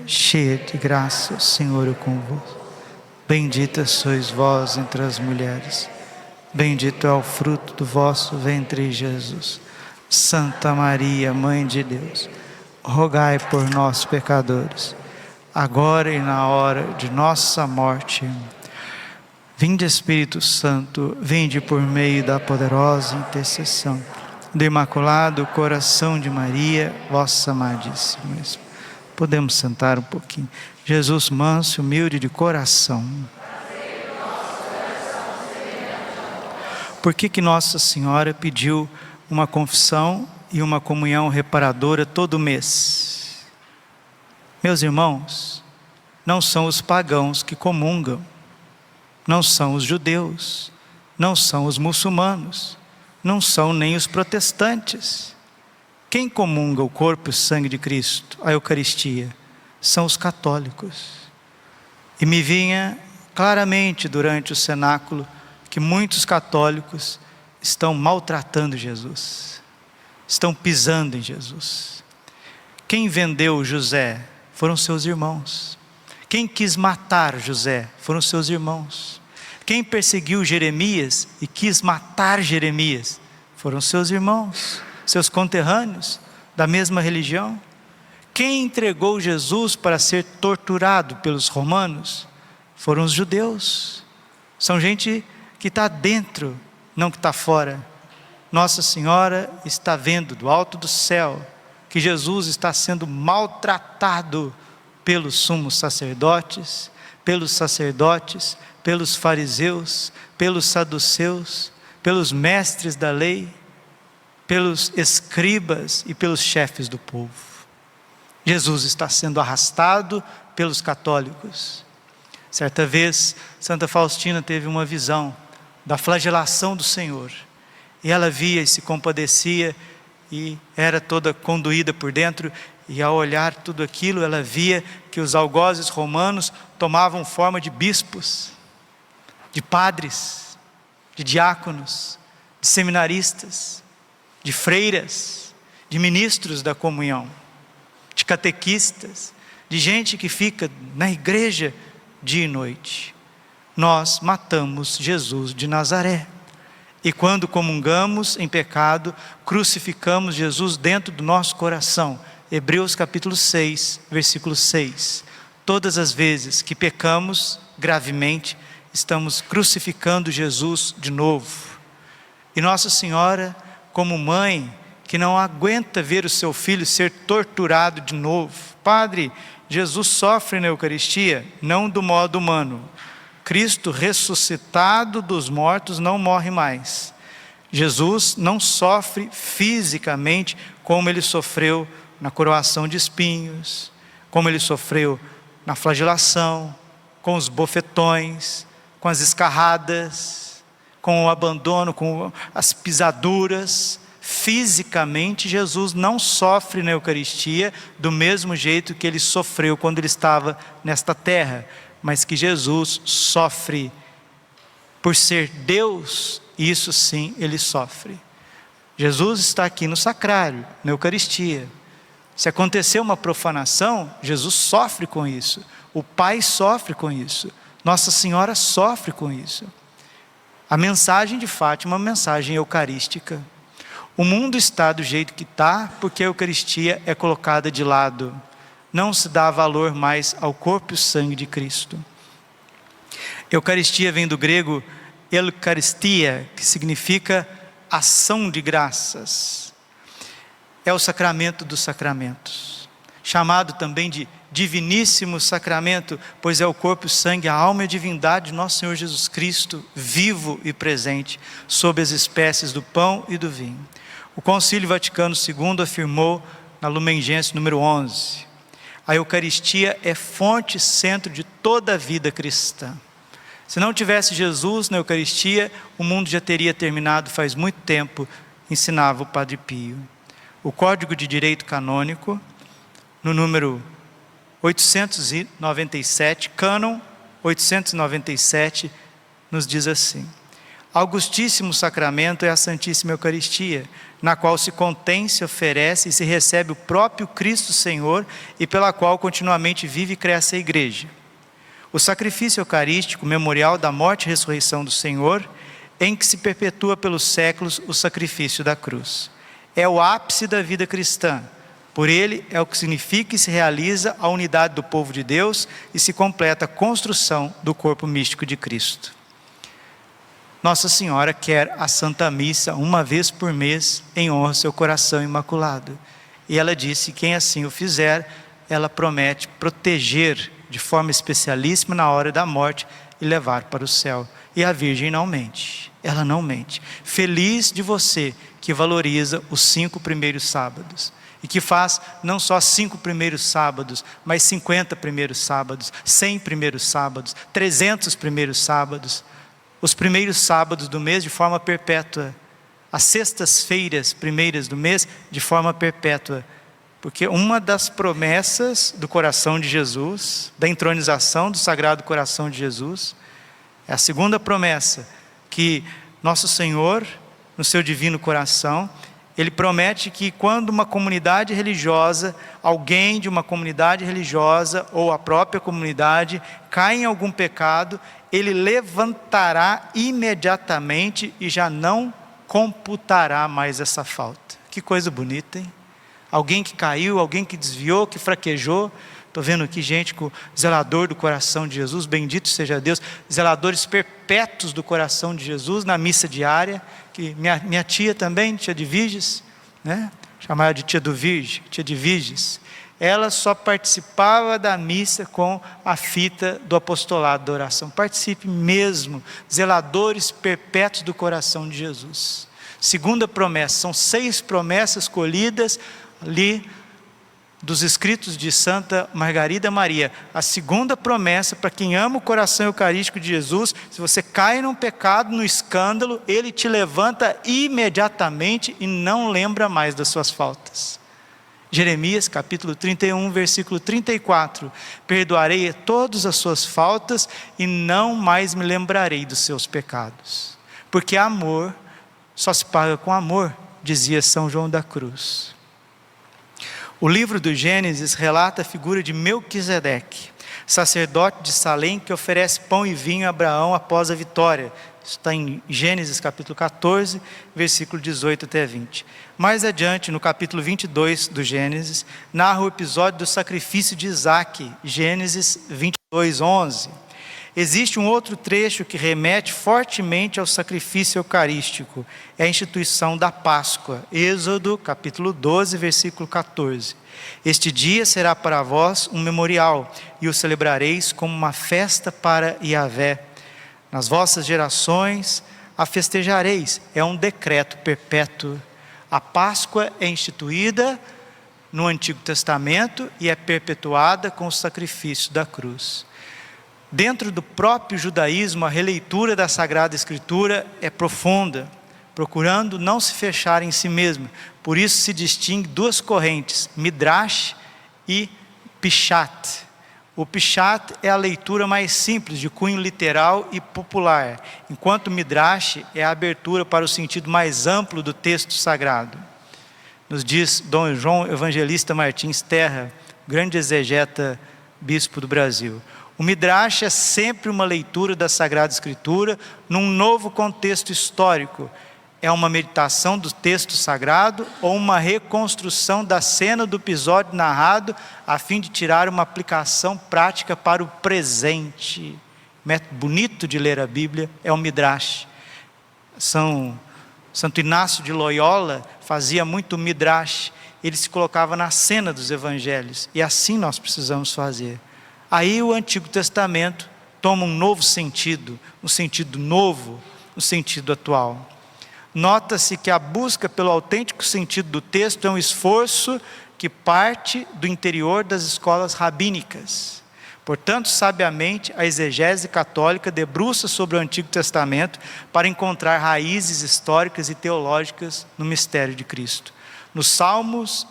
cheia de graça, o Senhor é convosco. Bendita sois vós entre as mulheres, bendito é o fruto do vosso ventre, Jesus. Santa Maria, Mãe de Deus, rogai por nós, pecadores, agora e na hora de nossa morte. Vinde, Espírito Santo, vinde por meio da poderosa intercessão do Imaculado Coração de Maria, vossa amadíssima esposa. Podemos sentar um pouquinho. Jesus manso e humilde de coração. Por que Nossa Senhora pediu uma confissão e uma comunhão reparadora todo mês? Meus irmãos, não são os pagãos que comungam, não são os judeus, não são os muçulmanos, não são nem os protestantes. Quem comunga o corpo e o sangue de Cristo, a Eucaristia, são os católicos. E me vinha claramente durante o cenáculo que muitos católicos estão maltratando Jesus, estão pisando em Jesus. Quem vendeu José foram seus irmãos. Quem quis matar José foram seus irmãos. Quem perseguiu Jeremias e quis matar Jeremias foram seus irmãos, seus conterrâneos da mesma religião. Quem entregou Jesus para ser torturado pelos romanos foram os judeus. São gente que está dentro, não que está fora. Nossa Senhora está vendo do alto do céu que Jesus está sendo maltratado pelos sumos sacerdotes, pelos fariseus, pelos saduceus, pelos mestres da lei, pelos escribas e pelos chefes do povo. Jesus está sendo arrastado pelos católicos. Certa vez, Santa Faustina teve uma visão da flagelação do Senhor, e ela via e se compadecia, e era toda condoída por dentro, e ao olhar tudo aquilo, ela via que os algozes romanos tomavam forma de bispos, de padres, de diáconos, de seminaristas, de freiras, de ministros da comunhão, de catequistas, de gente que fica na igreja dia e noite. Nós matamos Jesus de Nazaré, e quando comungamos em pecado, crucificamos Jesus dentro do nosso coração. Hebreus capítulo 6, versículo 6. Todas as vezes que pecamos gravemente, estamos crucificando Jesus de novo. E Nossa Senhora, como mãe, que não aguenta ver o seu filho ser torturado de novo. Padre, Jesus sofre na Eucaristia, não do modo humano. Cristo ressuscitado dos mortos não morre mais. Jesus não sofre fisicamente como ele sofreu na coroação de espinhos, como ele sofreu na flagelação, com os bofetões, com as escarradas, com o abandono, com as pisaduras. Fisicamente, Jesus não sofre na Eucaristia do mesmo jeito que ele sofreu quando ele estava nesta terra, mas que Jesus sofre por ser Deus, isso sim ele sofre. Jesus está aqui no sacrário, na Eucaristia. Se acontecer uma profanação, Jesus sofre com isso, o Pai sofre com isso, Nossa Senhora sofre com isso. A mensagem de Fátima é uma mensagem eucarística. O mundo está do jeito que está porque a Eucaristia é colocada de lado. Não se dá valor mais ao corpo e sangue de Cristo. Eucaristia vem do grego eukaristia, que significa ação de graças. É o sacramento dos sacramentos, chamado também de diviníssimo sacramento, pois é o corpo, o sangue, a alma e a divindade de nosso Senhor Jesus Cristo, vivo e presente, sob as espécies do pão e do vinho. O Concílio Vaticano II afirmou na Lumen Gentium número 11, a Eucaristia é fonte e centro de toda a vida cristã. Se não tivesse Jesus na Eucaristia, o mundo já teria terminado faz muito tempo, ensinava o Padre Pio. O Código de Direito Canônico, no número 897, cânon 897, nos diz assim: Augustíssimo sacramento é a Santíssima Eucaristia, na qual se contém, se oferece e se recebe o próprio Cristo Senhor e pela qual continuamente vive e cresce a Igreja. O sacrifício eucarístico, memorial da morte e ressurreição do Senhor, em que se perpetua pelos séculos o sacrifício da cruz. É o ápice da vida cristã. Por ele é o que significa e se realiza a unidade do povo de Deus e se completa a construção do corpo místico de Cristo. Nossa Senhora quer a Santa Missa uma vez por mês em honra ao seu coração imaculado. E ela disse que quem assim o fizer, ela promete proteger de forma especialíssima na hora da morte e levar para o céu. E a Virgem não mente, ela não mente. Feliz de você que valoriza os 5 primeiros sábados. E que faz não só 5 primeiros sábados, mas 50 primeiros sábados, 100 primeiros sábados, 300 primeiros sábados. Os primeiros sábados do mês de forma perpétua, as sextas-feiras primeiras do mês de forma perpétua, porque uma das promessas do coração de Jesus, da entronização do Sagrado Coração de Jesus, é a segunda promessa, que nosso Senhor, no seu divino coração, Ele promete que quando uma comunidade religiosa, alguém de uma comunidade religiosa ou a própria comunidade cai em algum pecado, Ele levantará imediatamente e já não computará mais essa falta. Que coisa bonita, hein? Alguém que caiu, alguém que desviou, que fraquejou. Estou vendo aqui gente com o zelador do coração de Jesus, bendito seja Deus, zeladores perpétuos do coração de Jesus na missa diária, que minha tia também, tia de Viges, né? Chamada de tia do Virgem, tia de Viges, ela só participava da missa com a fita do apostolado da oração. Participe mesmo, zeladores perpétuos do coração de Jesus. Segunda promessa, são 6 promessas colhidas ali dos escritos de Santa Margarida Maria. A segunda promessa para quem ama o coração eucarístico de Jesus: se você cai num pecado, no escândalo, Ele te levanta imediatamente e não lembra mais das suas faltas. Jeremias capítulo 31, versículo 34: perdoarei todas as suas faltas e não mais me lembrarei dos seus pecados. Porque amor só se paga com amor, dizia São João da Cruz. O livro do Gênesis relata a figura de Melquisedeque, sacerdote de Salém, que oferece pão e vinho a Abraão após a vitória. Isso está em Gênesis capítulo 14, versículo 18 até 20. Mais adiante, no capítulo 22 do Gênesis, narra o episódio do sacrifício de Isaque, Gênesis 22, 11. Existe um outro trecho que remete fortemente ao sacrifício eucarístico, é a instituição da Páscoa, Êxodo capítulo 12, versículo 14. Este dia será para vós um memorial, e o celebrareis como uma festa para Yahvé. Nas vossas gerações a festejareis, é um decreto perpétuo. A Páscoa é instituída no Antigo Testamento e é perpetuada com o sacrifício da cruz. Dentro do próprio judaísmo, a releitura da Sagrada Escritura é profunda, procurando não se fechar em si mesma. Por isso se distingue 2 correntes, Midrash e Pshat. O Pshat é a leitura mais simples, de cunho literal e popular, enquanto o Midrash é a abertura para o sentido mais amplo do texto sagrado. Nos diz Dom João Evangelista Martins Terra, grande exegeta, bispo do Brasil: o Midrash é sempre uma leitura da Sagrada Escritura num novo contexto histórico. É uma meditação do texto sagrado ou uma reconstrução da cena do episódio narrado a fim de tirar uma aplicação prática para o presente. Método bonito de ler a Bíblia é o Midrash. Santo Inácio de Loyola fazia muito Midrash. Ele se colocava na cena dos evangelhos, e assim nós precisamos fazer. Aí o Antigo Testamento toma um novo sentido, um sentido novo, um sentido atual. Nota-se que a busca pelo autêntico sentido do texto é um esforço que parte do interior das escolas rabínicas. Portanto, sabiamente, a exegese católica debruça sobre o Antigo Testamento para encontrar raízes históricas e teológicas no mistério de Cristo. Nos Salmos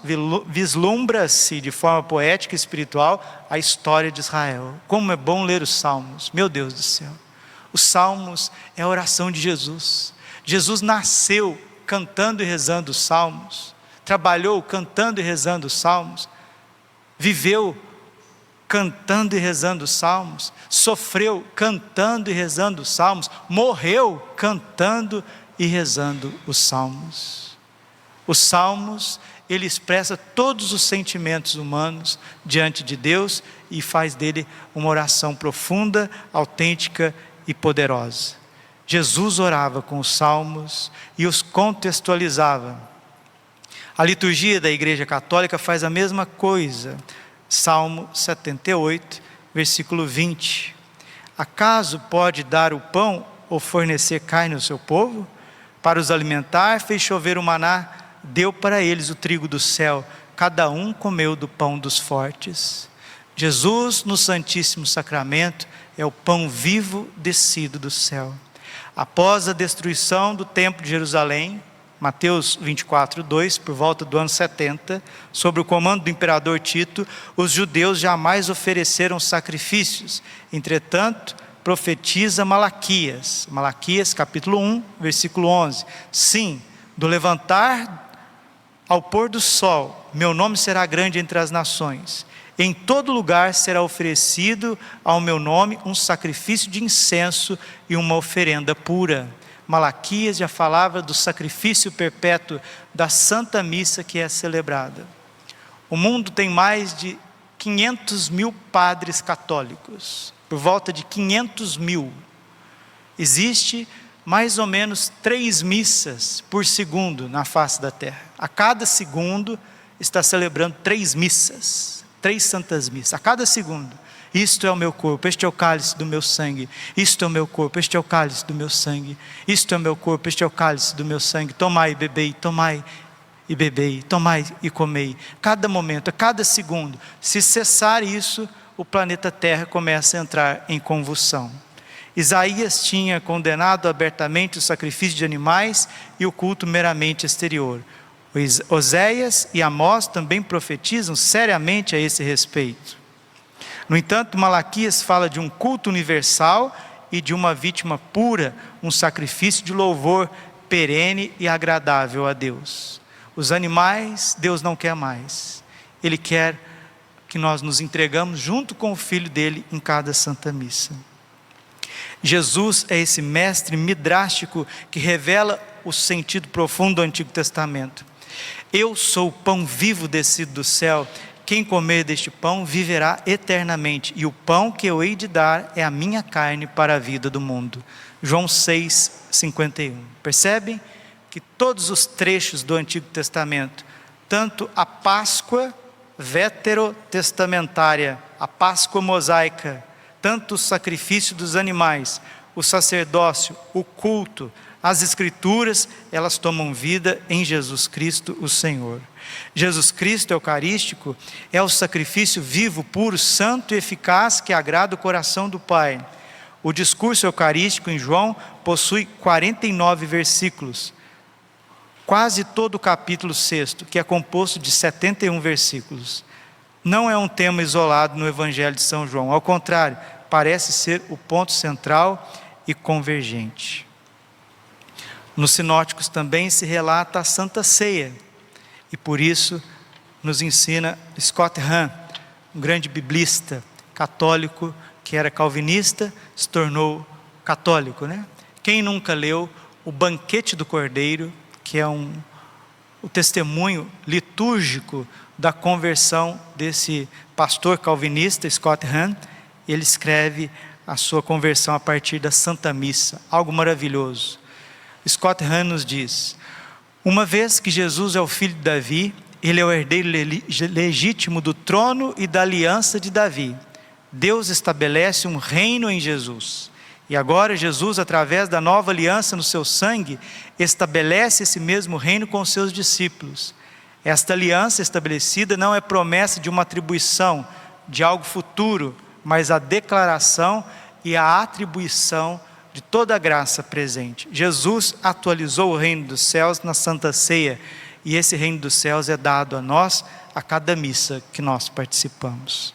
vislumbra-se de forma poética e espiritual a história de Israel. Como é bom ler os Salmos, meu Deus do céu. Os salmos é a oração de Jesus. Jesus nasceu cantando e rezando os salmos, trabalhou cantando e rezando os salmos, viveu cantando e rezando os salmos, sofreu cantando e rezando os salmos, morreu cantando e rezando os salmos. Os salmos, ele expressa todos os sentimentos humanos diante de Deus e faz dele uma oração profunda, autêntica e poderosa. Jesus orava com os salmos e os contextualizava. A liturgia da Igreja Católica faz a mesma coisa. Salmo 78, versículo 20. Acaso pode dar o pão ou fornecer carne ao seu povo? Para os alimentar, fez chover o maná, deu para eles o trigo do céu, cada um comeu do pão dos fortes. Jesus, no Santíssimo Sacramento, é o pão vivo descido do céu. Após a destruição do Templo de Jerusalém, Mateus 24, 2, por volta do ano 70, sob o comando do imperador Tito, os judeus jamais ofereceram sacrifícios. Entretanto, profetiza Malaquias, capítulo 1, versículo 11. Sim, do levantar ao pôr do sol, meu nome será grande entre as nações. Em todo lugar será oferecido ao meu nome um sacrifício de incenso e uma oferenda pura. Malaquias já falava do sacrifício perpétuo da Santa Missa que é celebrada. O mundo tem mais de 500 mil padres católicos, por volta de 500 mil. Existe mais ou menos 3 missas por segundo na face da terra. A cada segundo está celebrando 3 missas, 3 santas missas, a cada segundo. Isto é o meu corpo, este é o cálice do meu sangue. Isto é o meu corpo, este é o cálice do meu sangue. Isto é o meu corpo, este é o cálice do meu sangue. Tomai e bebei, tomai e bebei, tomai e comei. Cada momento, a cada segundo. Se cessar isso, o planeta Terra começa a entrar em convulsão. Isaías tinha condenado abertamente o sacrifício de animais e o culto meramente exterior. Oséias e Amós também profetizam seriamente a esse respeito. No entanto, Malaquias fala de um culto universal e de uma vítima pura, um sacrifício de louvor perene e agradável a Deus. Os animais, Deus não quer mais. Ele quer que nós nos entregamos junto com o Filho dele em cada Santa Missa. Jesus é esse mestre midrástico que revela o sentido profundo do Antigo Testamento. Eu sou o pão vivo descido do céu. Quem comer deste pão viverá eternamente, e o pão que eu hei de dar é a minha carne para a vida do mundo. João 6, 51. Percebem que todos os trechos do Antigo Testamento, tanto a Páscoa veterotestamentária, a Páscoa mosaica, tanto o sacrifício dos animais, o sacerdócio, o culto, as Escrituras, elas tomam vida em Jesus Cristo, o Senhor. Jesus Cristo eucarístico é o sacrifício vivo, puro, santo e eficaz que agrada o coração do Pai. O discurso eucarístico em João possui 49 versículos, quase todo o capítulo 6, que é composto de 71 versículos. Não é um tema isolado no Evangelho de São João, ao contrário, parece ser o ponto central e convergente. Nos sinóticos também se relata a Santa Ceia, e por isso nos ensina Scott Hahn, um grande biblista católico que era calvinista, se tornou católico, né? Quem nunca leu o Banquete do Cordeiro, que é o testemunho litúrgico da conversão desse pastor calvinista, Scott Hahn? Ele escreve a sua conversão a partir da Santa Missa, algo maravilhoso. Scott Hahn nos diz: uma vez que Jesus é o filho de Davi, ele é o herdeiro legítimo do trono e da aliança de Davi. Deus estabelece um reino em Jesus. E agora Jesus, através da nova aliança no seu sangue, estabelece esse mesmo reino com os seus discípulos. Esta aliança estabelecida não é promessa de uma atribuição, de algo futuro, mas a declaração e a atribuição de toda a graça presente. Jesus atualizou o reino dos céus na Santa Ceia, e esse reino dos céus é dado a nós a cada missa que nós participamos.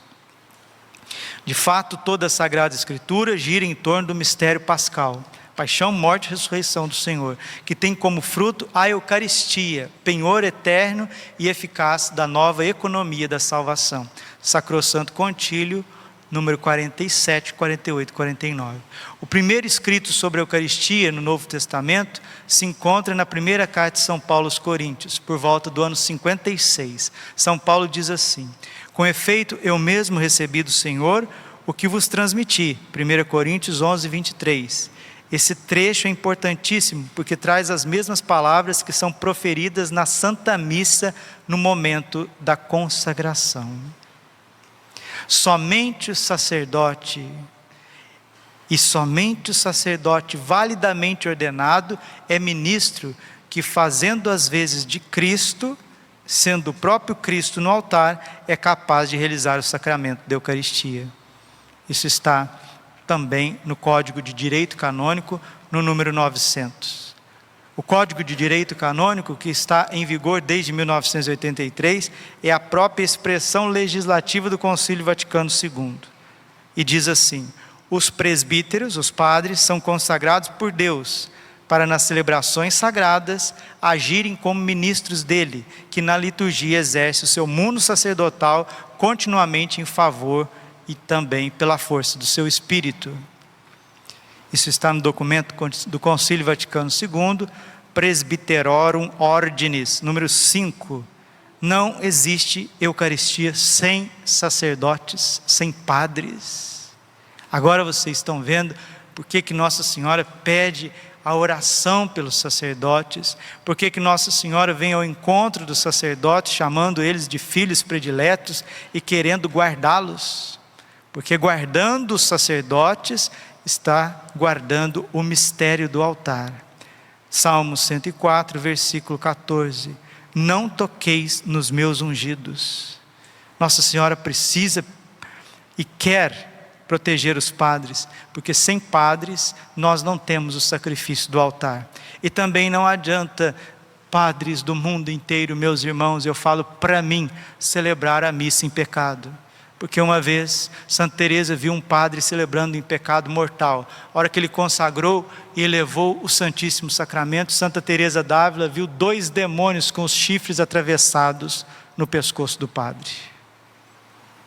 De fato, toda a Sagrada Escritura gira em torno do mistério pascal, paixão, morte e ressurreição do Senhor, que tem como fruto a Eucaristia, penhor eterno e eficaz da nova economia da salvação. Sacrosanto Concílio, número 47, 48 e 49. O primeiro escrito sobre a Eucaristia no Novo Testamento se encontra na primeira carta de São Paulo aos Coríntios, por volta do ano 56. São Paulo diz assim: com efeito, eu mesmo recebi do Senhor o que vos transmiti. 1 Coríntios 11, 23. Esse trecho é importantíssimo, porque traz as mesmas palavras que são proferidas na Santa Missa no momento da consagração. Somente o sacerdote validamente ordenado é ministro que, fazendo as vezes de Cristo, sendo o próprio Cristo no altar, é capaz de realizar o sacramento da Eucaristia. Isso está também no Código de Direito Canônico, no número 900. O Código de Direito Canônico, que está em vigor desde 1983, é a própria expressão legislativa do Concílio Vaticano II. E diz assim: os presbíteros, os padres, são consagrados por Deus, para nas celebrações sagradas agirem como ministros dele, que na liturgia exerce o seu mundo sacerdotal continuamente em favor e também pela força do seu Espírito. Isso está no documento do Concílio Vaticano II, Presbyterorum Ordinis, número 5. Não existe Eucaristia sem sacerdotes, sem padres. Agora vocês estão vendo por que Nossa Senhora pede a oração pelos sacerdotes, por que Nossa Senhora vem ao encontro dos sacerdotes, chamando eles de filhos prediletos e querendo guardá-los. Porque guardando os sacerdotes, está guardando o mistério do altar. Salmo 104, versículo 14. Não toqueis nos meus ungidos. Nossa Senhora precisa e quer proteger os padres, porque sem padres nós não temos o sacrifício do altar. E também não adianta, padres do mundo inteiro, meus irmãos, eu falo para mim, celebrar a missa em pecado. Porque uma vez Santa Teresa viu um padre celebrando em pecado mortal. A hora que ele consagrou e elevou o Santíssimo Sacramento, Santa Teresa d'Ávila viu 2 demônios com os chifres atravessados no pescoço do padre.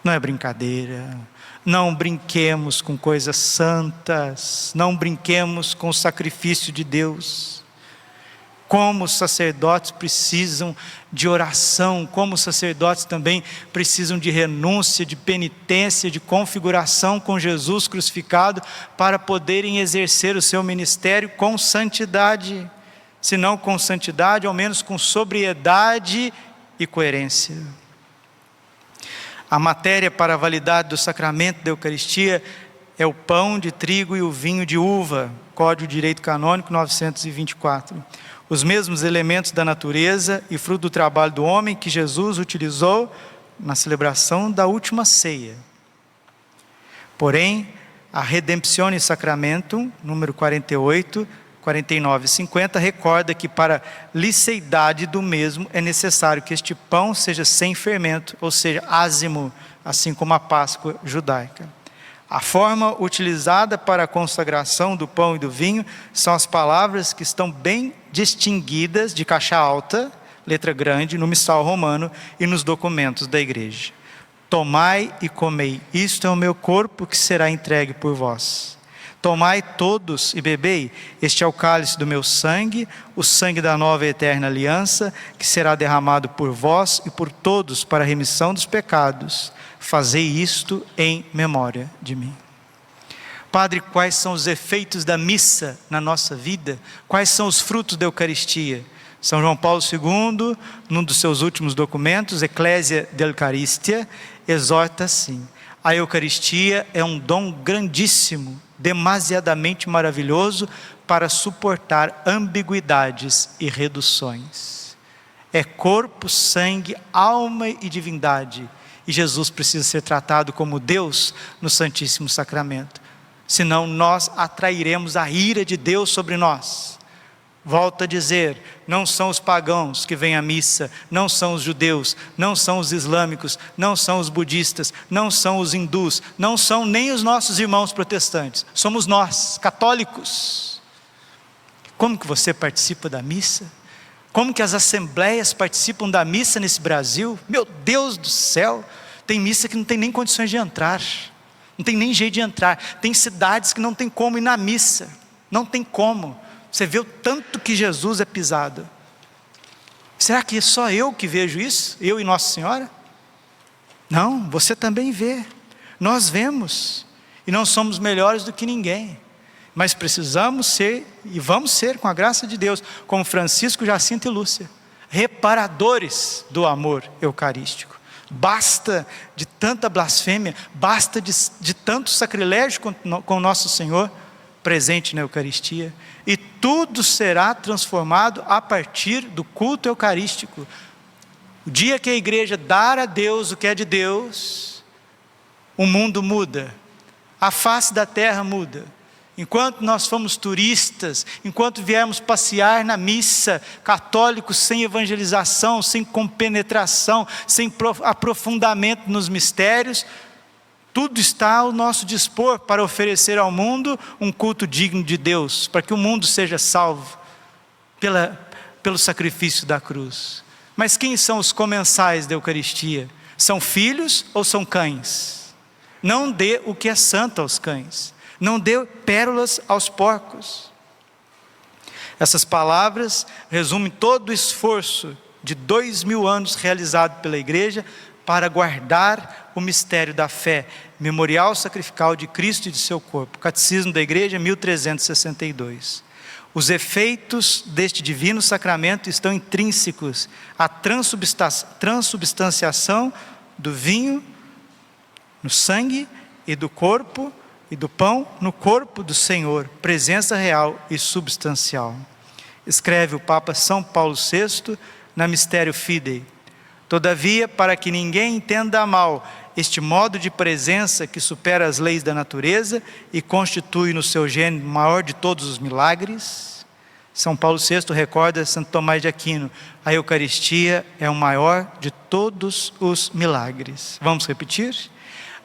Não é brincadeira. Não brinquemos com coisas santas. Não brinquemos com o sacrifício de Deus. Como os sacerdotes precisam de oração, como os sacerdotes também precisam de renúncia, de penitência, de configuração com Jesus crucificado, para poderem exercer o seu ministério com santidade. Se não com santidade, ao menos com sobriedade e coerência. A matéria para a validade do sacramento da Eucaristia é o pão de trigo e o vinho de uva, Código de Direito Canônico 924. Os mesmos elementos da natureza e fruto do trabalho do homem que Jesus utilizou na celebração da última ceia. Porém, a Redemptione Sacramentum, número 48, 49 e 50, recorda que para liceidade do mesmo é necessário que este pão seja sem fermento, ou seja, ázimo, assim como a Páscoa judaica. A forma utilizada para a consagração do pão e do vinho são as palavras que estão bem distinguidas de caixa alta, letra grande, no missal romano e nos documentos da igreja. Tomai e comei, isto é o meu corpo que será entregue por vós. Tomai todos e bebei, este é o cálice do meu sangue, o sangue da nova e eterna aliança, que será derramado por vós e por todos para a remissão dos pecados. Fazei isto em memória de mim. Padre, quais são os efeitos da missa na nossa vida? Quais são os frutos da Eucaristia? São João Paulo II, num dos seus últimos documentos, Ecclesia de Eucaristia, exorta assim: a Eucaristia é um dom grandíssimo, demasiadamente maravilhoso para suportar ambiguidades e reduções. É corpo, sangue, alma e divindade. E Jesus precisa ser tratado como Deus no Santíssimo Sacramento. Senão nós atrairemos a ira de Deus sobre nós. Volto a dizer, não são os pagãos que vêm à missa, não são os judeus, não são os islâmicos, não são os budistas, não são os hindus, não são nem os nossos irmãos protestantes, somos nós, católicos. Como que você participa da missa? Como que as assembleias participam da missa nesse Brasil? Meu Deus do céu, tem missa que não tem nem condições de entrar, não tem nem jeito de entrar, tem cidades que não tem como ir na missa, não tem como. Você vê o tanto que Jesus é pisado. Será que é só eu que vejo isso? Eu e Nossa Senhora? Não, você também vê. Nós vemos. E não somos melhores do que ninguém. Mas precisamos ser, e vamos ser, com a graça de Deus, como Francisco, Jacinto e Lúcia, reparadores do amor eucarístico. Basta de tanta blasfêmia, basta de tanto sacrilégio com o nosso Senhor presente na Eucaristia, e tudo será transformado a partir do culto eucarístico. O dia que a igreja dar a Deus o que é de Deus, o mundo muda, a face da terra muda. Enquanto nós fomos turistas, enquanto viemos passear na missa, católicos sem evangelização, sem compenetração, sem aprofundamento nos mistérios, tudo está ao nosso dispor para oferecer ao mundo um culto digno de Deus, para que o mundo seja salvo pelo sacrifício da cruz. Mas quem são os comensais da Eucaristia? São filhos ou são cães? Não dê o que é santo aos cães, não dê pérolas aos porcos. Essas palavras resumem todo o esforço de 2000 anos realizado pela igreja para guardar o mistério da fé, memorial sacrificial de Cristo e de seu corpo. Catecismo da Igreja, 1362. Os efeitos deste divino sacramento estão intrínsecos à transubstanciação do vinho no sangue e do corpo e do pão no corpo do Senhor, presença real e substancial. Escreve o Papa São Paulo VI na Mysterium Fidei. Todavia, para que ninguém entenda mal este modo de presença que supera as leis da natureza e constitui no seu gênero o maior de todos os milagres, São Paulo VI recorda Santo Tomás de Aquino: a Eucaristia é o maior de todos os milagres. Vamos repetir?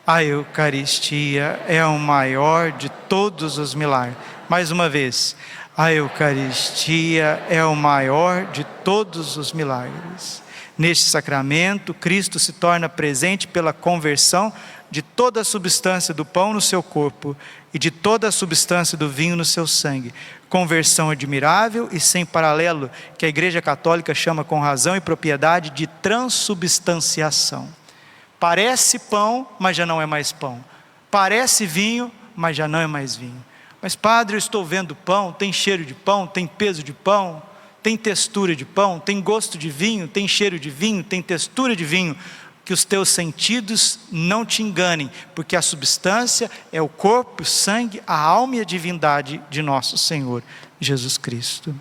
A Eucaristia é o maior de todos os milagres. Mais uma vez. A Eucaristia é o maior de todos os milagres. Neste sacramento, Cristo se torna presente pela conversão de toda a substância do pão no seu corpo e de toda a substância do vinho no seu sangue. Conversão admirável e sem paralelo, que a Igreja Católica chama com razão e propriedade de transubstanciação. Parece pão, mas já não é mais pão. Parece vinho, mas já não é mais vinho. Mas padre, eu estou vendo pão, tem cheiro de pão, tem peso de pão, tem textura de pão, tem gosto de vinho, tem cheiro de vinho, tem textura de vinho. Que os teus sentidos não te enganem, porque a substância é o corpo, o sangue, a alma e a divindade de nosso Senhor Jesus Cristo.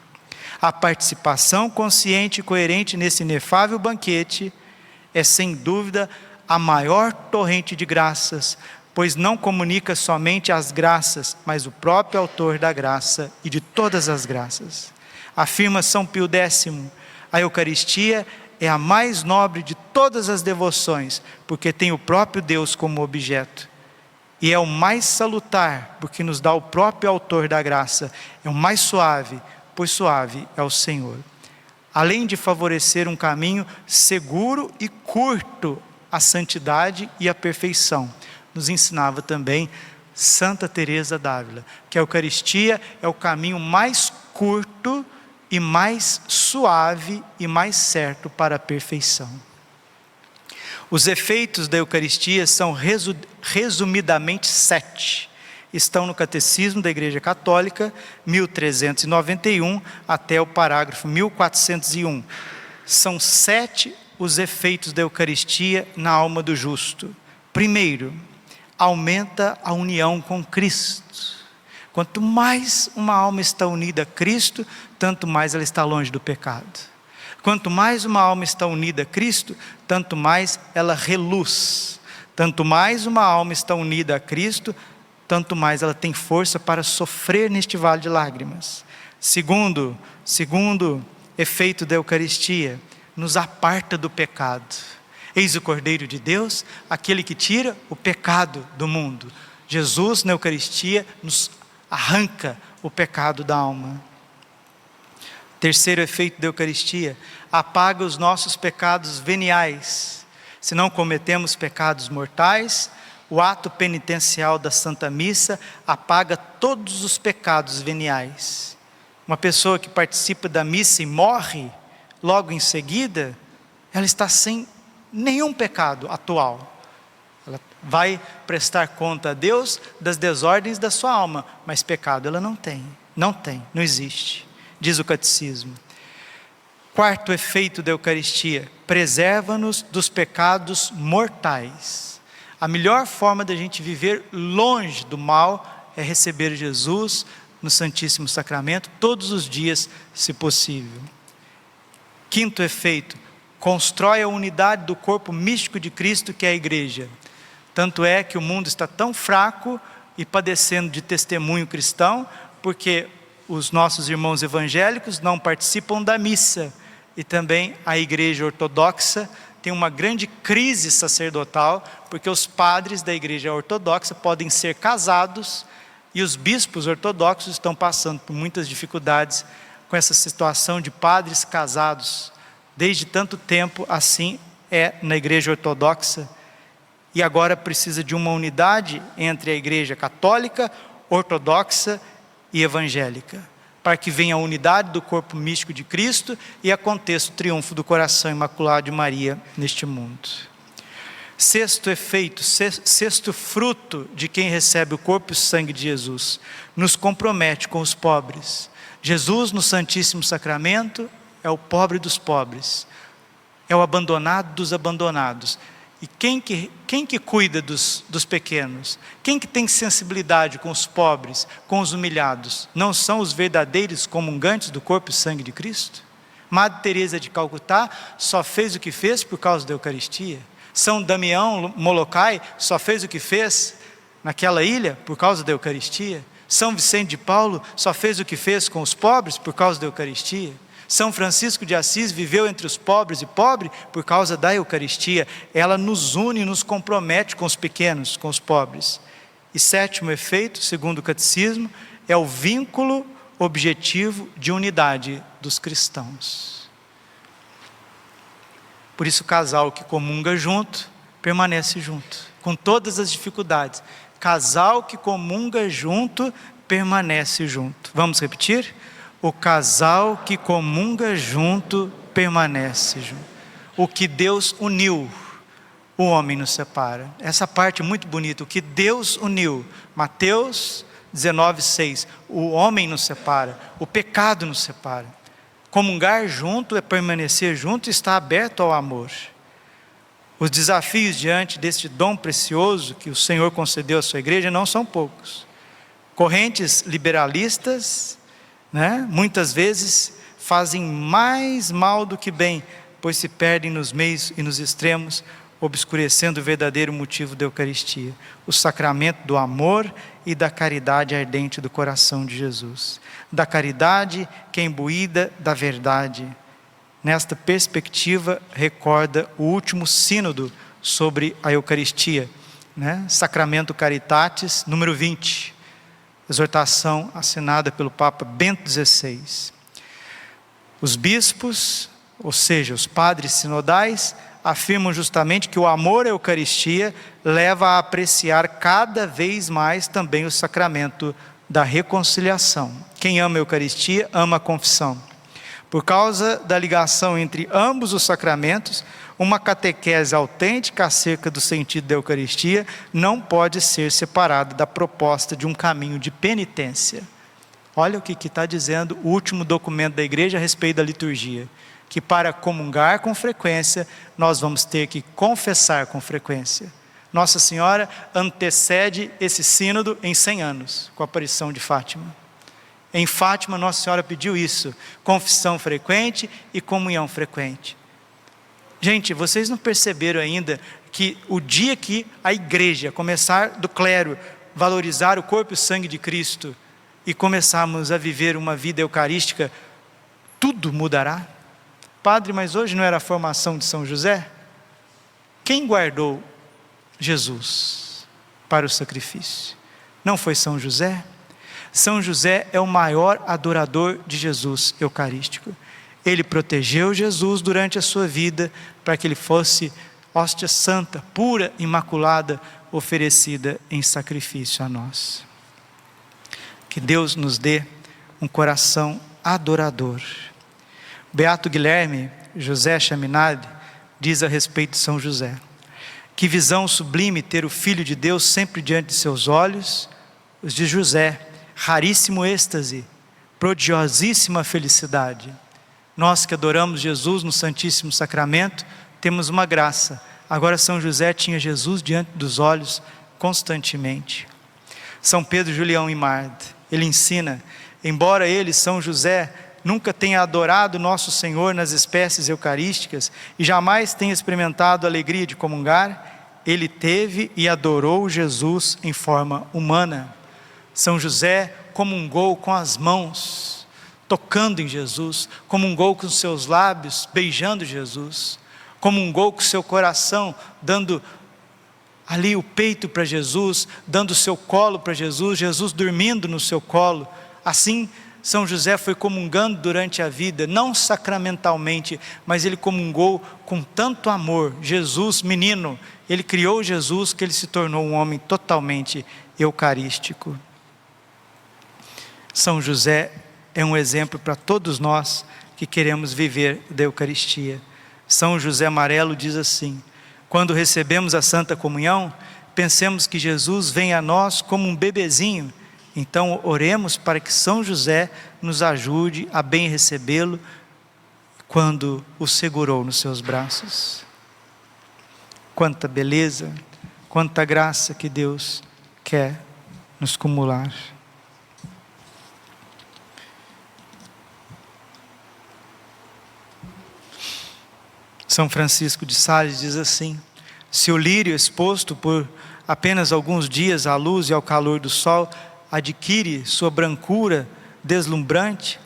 A participação consciente e coerente nesse inefável banquete é sem dúvida a maior torrente de graças, pois não comunica somente as graças, mas o próprio autor da graça e de todas as graças. Afirma São Pio X, a Eucaristia é a mais nobre de todas as devoções, porque tem o próprio Deus como objeto. E é o mais salutar, porque nos dá o próprio autor da graça. É o mais suave, pois suave é o Senhor. Além de favorecer um caminho seguro e curto à santidade e à perfeição, nos ensinava também Santa Teresa d'Ávila, que a Eucaristia é o caminho mais curto e mais suave e mais certo para a perfeição. Os efeitos da Eucaristia são resumidamente 7. Estão no Catecismo da Igreja Católica, 1391, até o parágrafo 1401. São 7 os efeitos da Eucaristia na alma do justo. Primeiro, aumenta a união com Cristo. Quanto mais uma alma está unida a Cristo, tanto mais ela está longe do pecado. Quanto mais uma alma está unida a Cristo, tanto mais ela reluz. Tanto mais uma alma está unida a Cristo, tanto mais ela tem força para sofrer neste vale de lágrimas. Segundo efeito da Eucaristia, nos aparta do pecado. Eis o Cordeiro de Deus, aquele que tira o pecado do mundo. Jesus, na Eucaristia, nos arranca o pecado da alma. Terceiro efeito da Eucaristia, apaga os nossos pecados veniais. Se não cometemos pecados mortais, o ato penitencial da Santa Missa apaga todos os pecados veniais. Uma pessoa que participa da missa e morre, logo em seguida, ela está sem nenhum pecado atual. Ela vai prestar conta a Deus das desordens da sua alma, mas pecado ela não tem, não existe, diz o catecismo. Quarto efeito da Eucaristia, preserva-nos dos pecados mortais. A melhor forma da gente viver longe do mal é receber Jesus no Santíssimo Sacramento todos os dias, se possível. Quinto efeito, constrói a unidade do corpo místico de Cristo, que é a igreja. Tanto é que o mundo está tão fraco e padecendo de testemunho cristão, porque os nossos irmãos evangélicos não participam da missa, e também a igreja ortodoxa tem uma grande crise sacerdotal, porque os padres da igreja ortodoxa podem ser casados, e os bispos ortodoxos estão passando por muitas dificuldades com essa situação de padres casados. Desde tanto tempo assim é na igreja ortodoxa, e agora precisa de uma unidade entre a igreja católica, ortodoxa e evangélica, para que venha a unidade do corpo místico de Cristo e aconteça o triunfo do coração imaculado de Maria neste mundo. Sexto efeito, sexto fruto de quem recebe o corpo e o sangue de Jesus, nos compromete com os pobres. Jesus no Santíssimo Sacramento é o pobre dos pobres, é o abandonado dos abandonados. E quem que cuida dos pequenos? Quem que tem sensibilidade com os pobres, com os humilhados? Não são os verdadeiros comungantes do corpo e sangue de Cristo? Madre Teresa de Calcutá só fez o que fez por causa da Eucaristia. São Damião Molokai só fez o que fez naquela ilha por causa da Eucaristia. São Vicente de Paulo só fez o que fez com os pobres por causa da Eucaristia. São Francisco de Assis viveu entre os pobres e pobre por causa da Eucaristia. Ela nos une, nos compromete com os pequenos, com os pobres. E sétimo efeito, segundo o catecismo, é o vínculo objetivo de unidade dos cristãos. Por isso o casal que comunga junto, permanece junto, com todas as dificuldades. Casal que comunga junto, permanece junto. Vamos repetir? O casal que comunga junto, permanece junto. O que Deus uniu, o homem nos separa. Essa parte é muito bonita. O que Deus uniu, Mateus 19:6. O homem nos separa, o pecado nos separa. Comungar junto é permanecer junto e estar aberto ao amor. Os desafios diante deste dom precioso que o Senhor concedeu à sua igreja não são poucos. Correntes liberalistas, muitas vezes fazem mais mal do que bem, pois se perdem nos meios e nos extremos, obscurecendo o verdadeiro motivo da Eucaristia, o sacramento do amor e da caridade ardente do coração de Jesus, da caridade que é imbuída da verdade. Nesta perspectiva, recorda o último sínodo sobre a Eucaristia, Sacramento Caritatis, número 20, exortação assinada pelo Papa Bento XVI. Os bispos, ou seja, os padres sinodais, afirmam justamente que o amor à Eucaristia leva a apreciar cada vez mais também o sacramento da reconciliação. Quem ama a Eucaristia, ama a confissão. Por causa da ligação entre ambos os sacramentos, uma catequese autêntica acerca do sentido da Eucaristia não pode ser separada da proposta de um caminho de penitência. Olha o que está dizendo o último documento da igreja a respeito da liturgia. Que para comungar com frequência, nós vamos ter que confessar com frequência. Nossa Senhora antecede esse sínodo em 100 anos, com a aparição de Fátima. Em Fátima, Nossa Senhora pediu isso, confissão frequente e comunhão frequente. Gente, vocês não perceberam ainda que o dia que a igreja começar do clero valorizar o corpo e o sangue de Cristo e começarmos a viver uma vida eucarística, tudo mudará? Padre, mas hoje não era a formação de São José? Quem guardou Jesus para o sacrifício? Não foi São José? São José é o maior adorador de Jesus eucarístico. Ele protegeu Jesus durante a sua vida, para que ele fosse hóstia santa, pura, imaculada, oferecida em sacrifício a nós. Que Deus nos dê um coração adorador. Beato Guilherme José Chaminade diz a respeito de São José: que visão sublime ter o Filho de Deus sempre diante de seus olhos. Os de José, raríssimo êxtase, prodigiosíssima felicidade. Nós que adoramos Jesus no Santíssimo Sacramento, temos uma graça. Agora São José tinha Jesus diante dos olhos constantemente. São Pedro Julião Imard, ele ensina: embora ele, São José, nunca tenha adorado nosso Senhor nas espécies eucarísticas e jamais tenha experimentado a alegria de comungar, ele teve e adorou Jesus em forma humana. São José comungou com as mãos, tocando em Jesus, comungou com seus lábios, beijando Jesus, comungou com seu coração, dando ali o peito para Jesus, dando o seu colo para Jesus, Jesus dormindo no seu colo. Assim, São José foi comungando durante a vida, não sacramentalmente, mas ele comungou com tanto amor. Jesus, menino, ele criou Jesus, que ele se tornou um homem totalmente eucarístico. São José é um exemplo para todos nós que queremos viver da Eucaristia. São José Amarelo diz assim: quando recebemos a Santa Comunhão, pensemos que Jesus vem a nós como um bebezinho. Então oremos para que São José nos ajude a bem recebê-lo quando o segurou nos seus braços. Quanta beleza, quanta graça que Deus quer nos cumular. São Francisco de Sales diz assim: se o lírio exposto por apenas alguns dias à luz e ao calor do sol adquire sua brancura deslumbrante,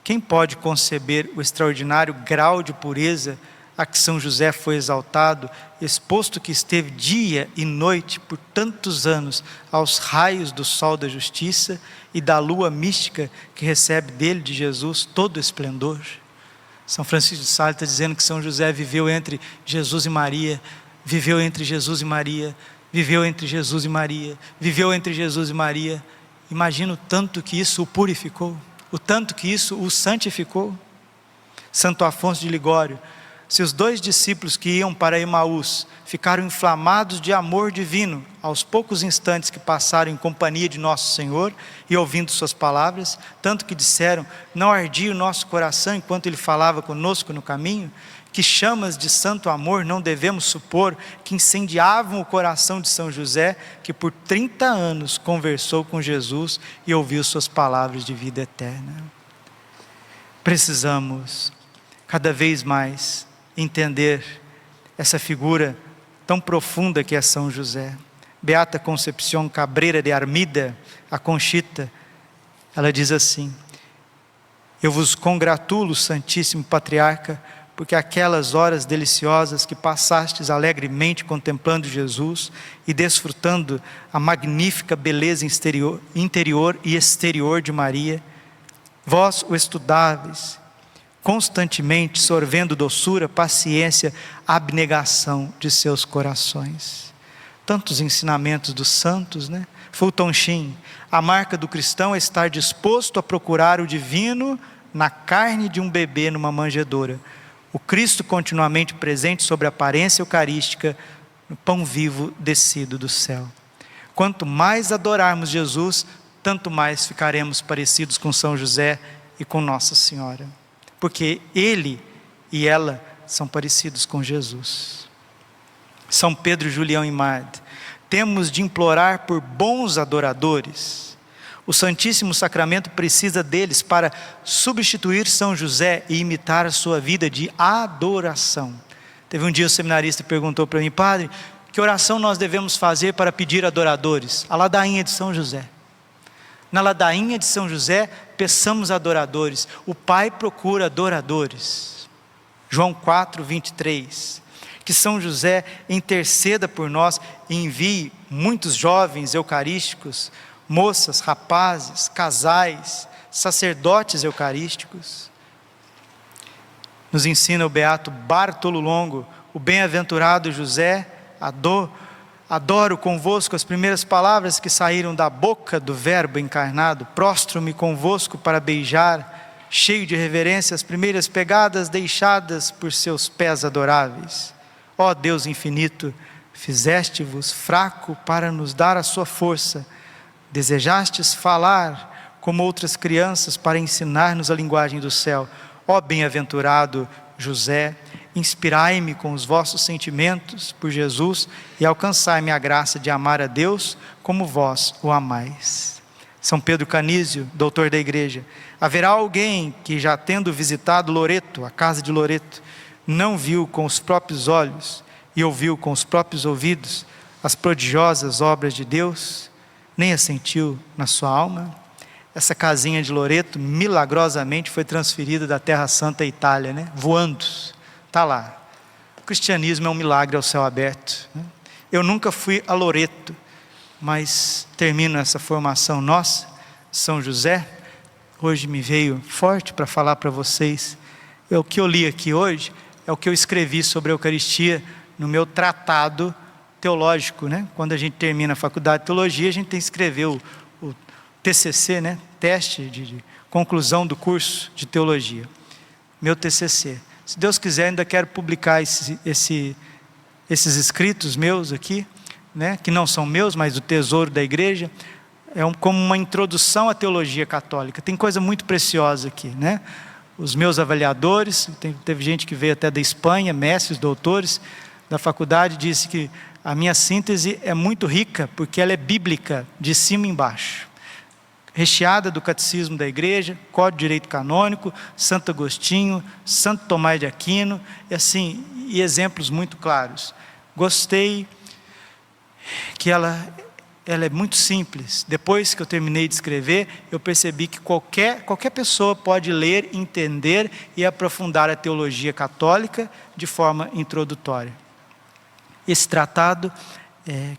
quem pode conceber o extraordinário grau de pureza a que São José foi exaltado, exposto que esteve dia e noite por tantos anos aos raios do sol da justiça e da lua mística que recebe dele, de Jesus, todo o esplendor? São Francisco de Sales está dizendo que São José viveu entre Jesus e Maria, viveu entre Jesus e Maria, viveu entre Jesus e Maria, viveu entre Jesus e Maria. Imagina o tanto que isso o purificou, o tanto que isso o santificou. Santo Afonso de Ligório: se os 2 discípulos que iam para Emaús ficaram inflamados de amor divino aos poucos instantes que passaram em companhia de nosso Senhor e ouvindo suas palavras, tanto que disseram: não ardia o nosso coração enquanto ele falava conosco no caminho, que chamas de santo amor não devemos supor que incendiavam o coração de São José, que por 30 anos conversou com Jesus e ouviu suas palavras de vida eterna. Precisamos cada vez mais entender essa figura tão profunda que é São José. Beata Concepción Cabrera de Armida, a Conchita, ela diz assim: eu vos congratulo, Santíssimo Patriarca, porque aquelas horas deliciosas que passastes alegremente contemplando Jesus e desfrutando a magnífica beleza interior e exterior de Maria, vós o estudáveis, constantemente sorvendo doçura, paciência, abnegação de seus corações. Tantos ensinamentos dos santos, né? Fulton Sheen: a marca do cristão é estar disposto a procurar o divino na carne de um bebê numa manjedoura. O Cristo continuamente presente sobre a aparência eucarística, no pão vivo descido do céu. Quanto mais adorarmos Jesus, tanto mais ficaremos parecidos com São José e com Nossa Senhora. Porque ele e ela são parecidos com Jesus. São Pedro Julião Imard: temos de implorar por bons adoradores. O Santíssimo Sacramento precisa deles para substituir São José e imitar a sua vida de adoração. Teve um dia o seminarista perguntou para mim: padre, que oração nós devemos fazer para pedir adoradores? A ladainha de São José. Na ladainha de São José, peçamos adoradores. O Pai procura adoradores. João 4, 23. Que São José interceda por nós e envie muitos jovens eucarísticos, moças, rapazes, casais, sacerdotes eucarísticos. Nos ensina o beato Bartolo Longo, o bem-aventurado José, adoro convosco as primeiras palavras que saíram da boca do Verbo encarnado, prostro-me convosco para beijar, cheio de reverência, as primeiras pegadas deixadas por seus pés adoráveis. Ó Deus infinito, fizeste-vos fraco para nos dar a sua força, desejastes falar como outras crianças para ensinar-nos a linguagem do céu. Ó bem-aventurado José, inspirai-me com os vossos sentimentos por Jesus e alcançai-me a graça de amar a Deus como vós o amais. São Pedro Canísio, doutor da igreja. Haverá alguém que, já tendo visitado Loreto, a casa de Loreto, não viu com os próprios olhos e ouviu com os próprios ouvidos as prodigiosas obras de Deus, nem as sentiu na sua alma? Essa casinha de Loreto, milagrosamente, foi transferida da Terra Santa à Itália, né? Voando, está lá. O cristianismo é um milagre ao céu aberto, né? Eu nunca fui a Loreto, mas termino essa formação nossa, São José. Hoje me veio forte para falar para vocês. O que eu li aqui hoje é o que eu escrevi sobre a Eucaristia no meu tratado teológico, né? Quando a gente termina a faculdade de teologia, a gente tem que escrever o TCC, né? Teste de conclusão do curso de teologia. Meu TCC. Se Deus quiser, ainda quero publicar esses escritos meus aqui, né? Que não são meus, mas do tesouro da igreja. Como uma introdução à teologia católica. Tem coisa muito preciosa aqui, né? Os meus avaliadores, teve gente que veio até da Espanha, mestres, doutores da faculdade, disse que a minha síntese é muito rica, porque ela é bíblica, de cima e embaixo. Recheada do catecismo da igreja, Código de Direito Canônico, Santo Agostinho, Santo Tomás de Aquino, e exemplos muito claros. Gostei que ela é muito simples. Depois que eu terminei de escrever, eu percebi que qualquer pessoa pode ler, entender e aprofundar a teologia católica de forma introdutória. Esse tratado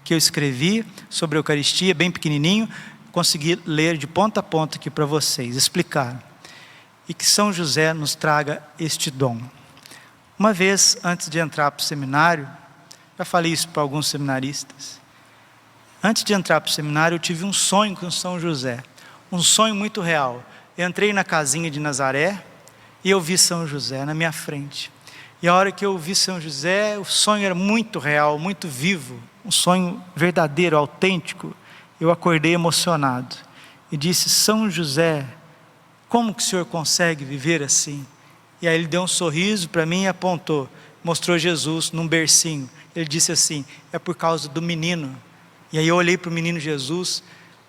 que eu escrevi sobre a Eucaristia, bem pequenininho, consegui ler de ponta a ponta aqui para vocês, explicar. E que São José nos traga este dom. Uma vez, antes de entrar para o seminário, já falei isso para alguns seminaristas, antes de entrar para o seminário, eu tive um sonho com São José. Um sonho muito real. Eu entrei na casinha de Nazaré e eu vi São José na minha frente. E a hora que eu vi São José, o sonho era muito real, muito vivo. Um sonho verdadeiro, autêntico. Eu acordei emocionado. E disse: São José, como que o senhor consegue viver assim? E aí ele deu um sorriso para mim e apontou. Mostrou Jesus num bercinho. Ele disse assim: é por causa do menino. E aí eu olhei para o menino Jesus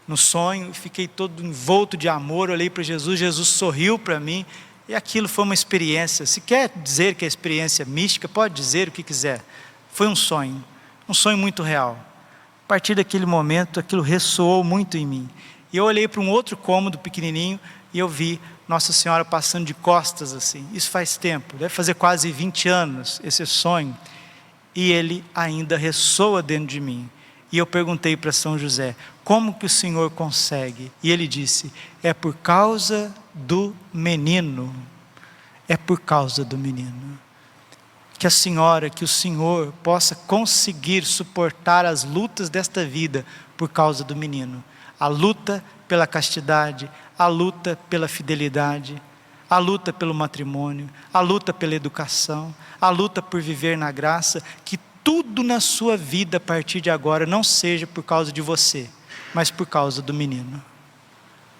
no sonho, fiquei todo envolto de amor, olhei para Jesus, Jesus sorriu para mim, e aquilo foi uma experiência. Se quer dizer que é experiência mística, pode dizer o que quiser. Foi um sonho muito real. A partir daquele momento, aquilo ressoou muito em mim. E eu olhei para um outro cômodo pequenininho, e eu vi Nossa Senhora passando de costas assim. Isso faz tempo, deve fazer quase 20 anos, esse sonho. E ele ainda ressoa dentro de mim. E eu perguntei para São José: como que o Senhor consegue? E ele disse: é por causa do menino. É por causa do menino. Que a senhora, que o Senhor possa conseguir suportar as lutas desta vida por causa do menino. A luta pela castidade, a luta pela fidelidade, a luta pelo matrimônio, a luta pela educação, a luta por viver na graça. Que tudo na sua vida a partir de agora não seja por causa de você, mas por causa do menino.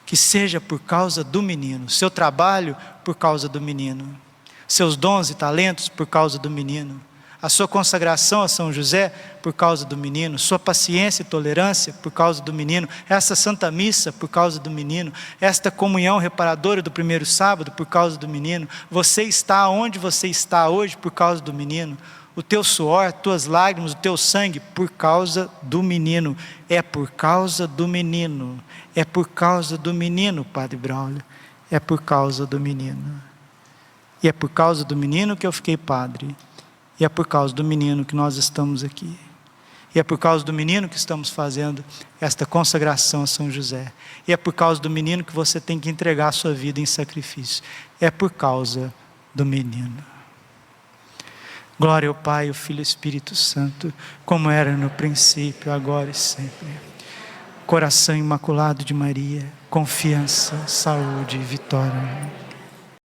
Que seja por causa do menino. Seu trabalho por causa do menino. Seus dons e talentos por causa do menino. A sua consagração a São José por causa do menino. Sua paciência e tolerância por causa do menino. Essa Santa Missa por causa do menino. Esta comunhão reparadora do primeiro sábado por causa do menino. Você está onde você está hoje por causa do menino. o teu suor, as tuas lágrimas, o teu sangue, por causa do menino. É por causa do menino. É por causa do menino, Padre Braulio. É por causa do menino. E é por causa do menino que eu fiquei padre. E é por causa do menino que nós estamos aqui. E é por causa do menino que estamos fazendo esta consagração a São José. E é por causa do menino que você tem que entregar a sua vida em sacrifício. É por causa do menino. Glória ao Pai, ao Filho e ao Espírito Santo, como era no princípio, agora e sempre. Coração imaculado de Maria, confiança, saúde e vitória.